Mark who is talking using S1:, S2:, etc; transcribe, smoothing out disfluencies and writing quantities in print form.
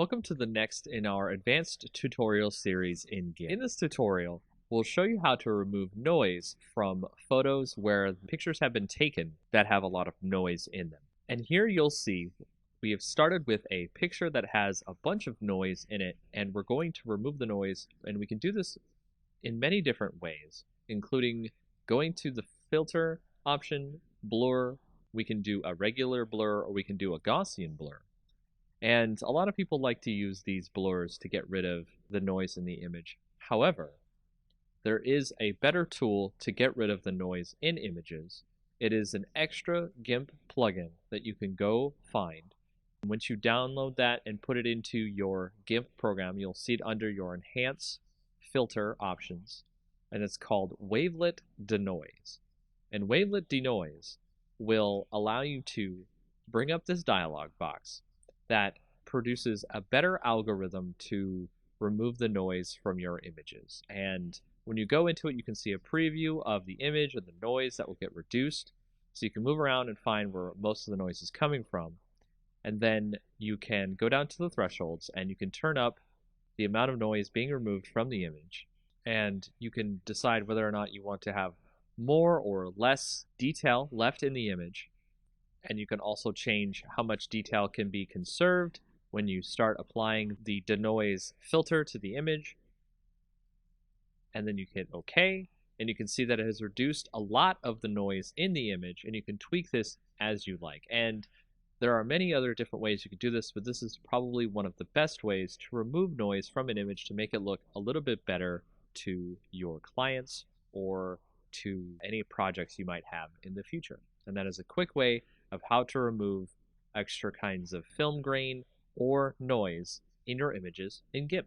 S1: Welcome to the next in our advanced tutorial series in GIMP. In this tutorial, we'll show you how to remove noise from photos where pictures have been taken that have a lot of noise in them. And here you'll see we have started with a picture that has a bunch of noise in it, and we're going to remove the noise, and we can do this in many different ways, including going to the filter option, blur, we can do a regular blur, or we can do a Gaussian blur. And a lot of people like to use these blurs to get rid of the noise in the image. However, there is a better tool to get rid of the noise in images. It is an extra GIMP plugin that you can go find. Once you download that and put it into your GIMP program, you'll see it under your Enhance Filter options, and it's called Wavelet Denoise. And Wavelet Denoise will allow you to bring up this dialog box that produces a better algorithm to remove the noise from your images. And when you go into it, you can see a preview of the image and the noise that will get reduced. So you can move around and find where most of the noise is coming from. And then you can go down to the thresholds and you can turn up the amount of noise being removed from the image. And you can decide whether or not you want to have more or less detail left in the image. And you can also change how much detail can be conserved when you start applying the denoise filter to the image. And then you hit OK, and you can see that it has reduced a lot of the noise in the image, and you can tweak this as you like. And there are many other different ways you can do this, but this is probably one of the best ways to remove noise from an image to make it look a little bit better to your clients or to any projects you might have in the future. And that is a quick way of how to remove extra kinds of film grain or noise in your images in GIMP.